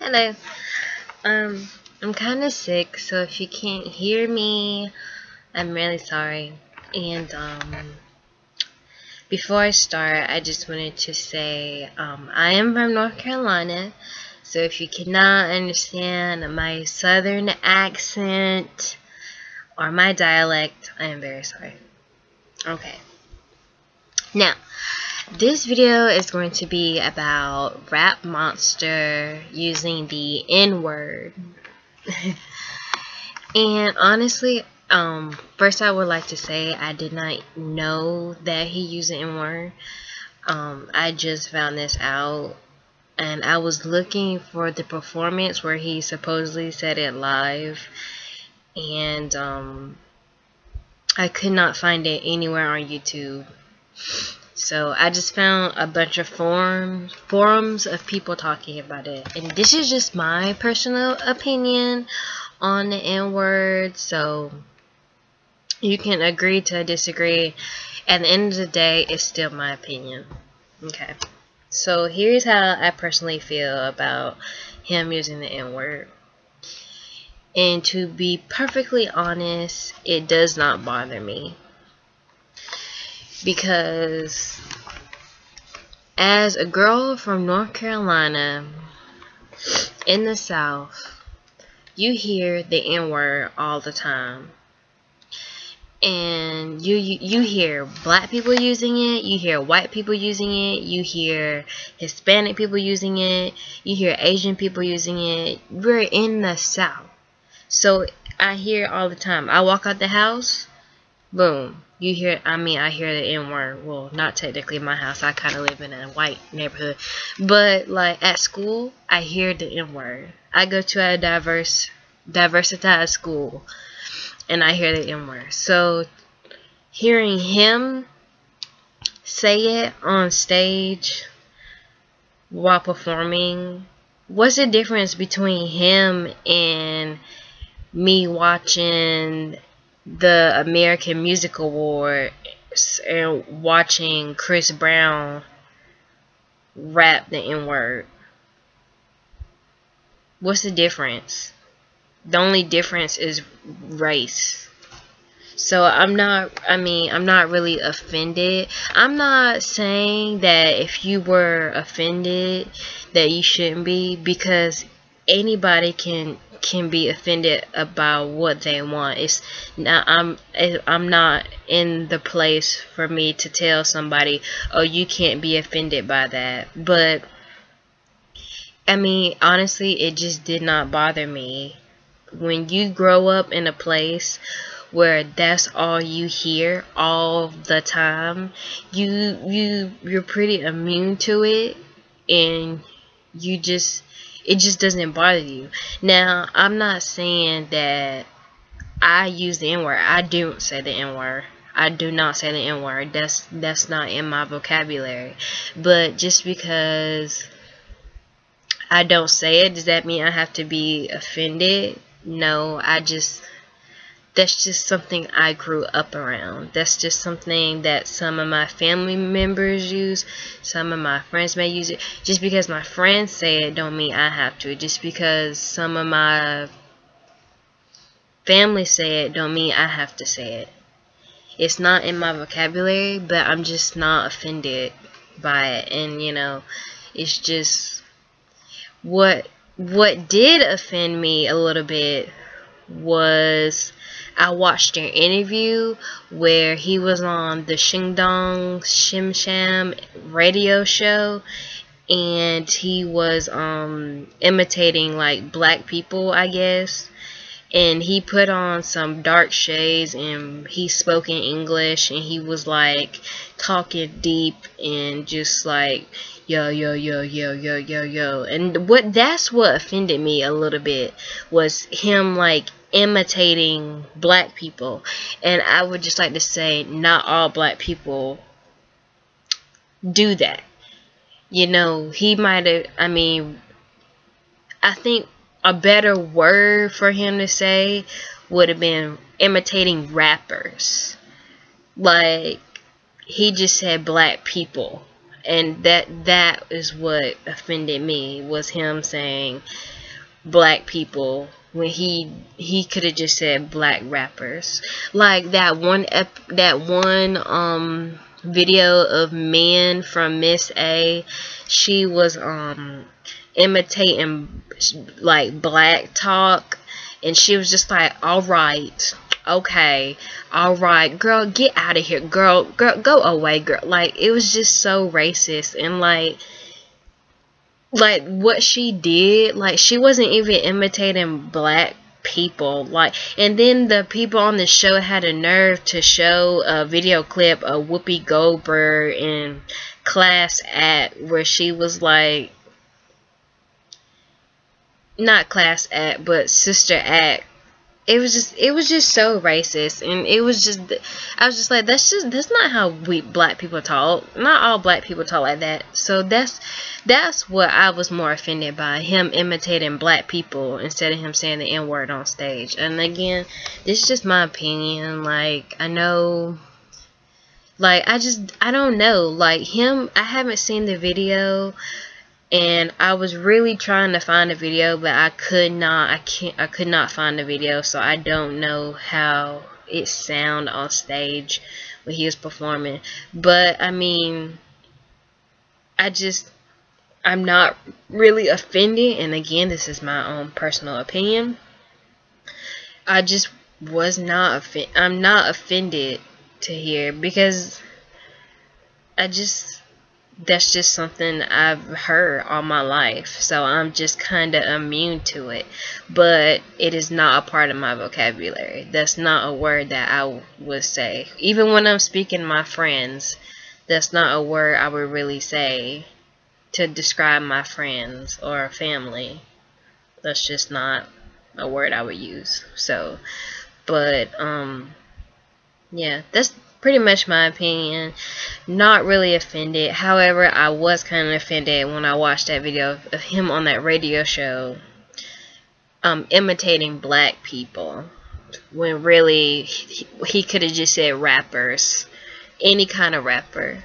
Hello. I'm kind of sick, so if you can't hear me, I'm really sorry. And before I start, I just wanted to say I am from North Carolina, so if you cannot understand my southern accent or my dialect, I am very sorry. Okay. Now, this video is going to be about Rap Monster using the N-word. And honestly, first I would like to say I did not know that he used the N-word. I just found this out, and I was looking for the performance where he supposedly said it live, and I could not find it anywhere on YouTube. So I just found a bunch of forums of people talking about it, and this is just my personal opinion on the N-word, so you can agree to disagree. At the end of the day, it's still my opinion. Okay, so here's how I personally feel about him using the N-word. And to be perfectly honest, it does not bother me. Because as a girl from North Carolina in the South, you hear the N-word all the time. And you hear black people using it, you hear white people using it, you hear Hispanic people using it, you hear Asian people using it. We're in the South, so I hear it all the time. I walk out the house, boom, you hear. I hear the N-word. Well, not technically my house. I kind of live in a white neighborhood, but like at school, I hear the N-word. I go to a diversitized school, and I hear the N-word. So hearing him say it on stage while performing, what's the difference between him and me watching the American Music Awards and watching Chris Brown rap the N-word? What's the difference? The only difference is race. So I'm not really offended. I'm not saying that if you were offended that you shouldn't be, because anybody can be offended about what they want. It's not, I'm not in the place for me to tell somebody, oh, you can't be offended by that. But honestly, it just did not bother me. When you grow up in a place where that's all you hear all the time, you're pretty immune to it, and it just doesn't bother you. Now, I'm not saying that I use the N-word. I don't say the N-word. I do not say the N-word. That's not in my vocabulary. But just because I don't say it, does that mean I have to be offended? No, that's just something I grew up around. That's just something that some of my family members use. Some of my friends may use it. Just because my friends say it don't mean I have to. Just because some of my family say it don't mean I have to say it. It's not in my vocabulary, but I'm just not offended by it. And it's just what did offend me a little bit was I watched an interview where he was on the Shing Dong Shim Sham radio show, and he was imitating like black people, I guess. And he put on some dark shades, and he spoke in English, and he was like talking deep and just like yo yo yo yo yo yo yo. And that's what offended me a little bit, was him like imitating black people. And I would just like to say, not all black people do that. He might have, I think a better word for him to say would have been imitating rappers. Like, he just said black people, and that is what offended me, was him saying black people when he could have just said black rappers. Like that one video of Men from Miss A, she was imitating like black talk, and she was just like, all right, okay, all right, girl, get out of here, girl, go away, girl. Like, it was just so racist. And like what she did, like, she wasn't even imitating black people. Like, and then the people on the show had a nerve to show a video clip of Whoopi Goldberg in Class Act, where she was like, not Class Act, but Sister Act. It was just so racist, and it was just, I was just like, that's not how we black people talk. Not all black people talk like that. So that's what I was more offended by, him imitating black people instead of him saying the N-word on stage. And again, this is just my opinion. Like, I know, like, I don't know, like, him, I haven't seen the video. And I was really trying to find a video, but I could not find the video, so I don't know how it sounded on stage when he was performing. But I mean, I'm not really offended, and again, this is my own personal opinion. I just was not I'm not offended to hear, because that's just something I've heard all my life, so I'm just kind of immune to it. But it is not a part of my vocabulary. That's not a word that I would say. Even when I'm speaking to my friends, that's not a word I would really say to describe my friends or family. That's just not a word I would use. So, but yeah, that's pretty much my opinion. Not really offended. However, I was kind of offended when I watched that video of him on that radio show imitating black people, when really he could have just said rappers, any kind of rapper.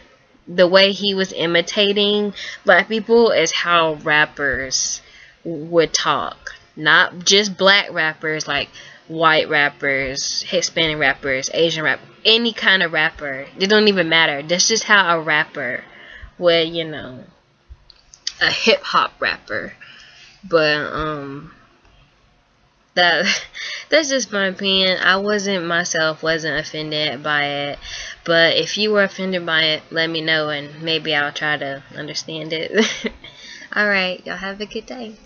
The way he was imitating black people is how rappers would talk. Not just black rappers, like white rappers, Hispanic rappers, Asian rappers, any kind of rapper. It don't even matter. That's just how a rapper would, you know, a hip hop rapper. But that's just my opinion. I wasn't offended by it. But if you were offended by it, let me know, and maybe I'll try to understand it. Alright, y'all have a good day.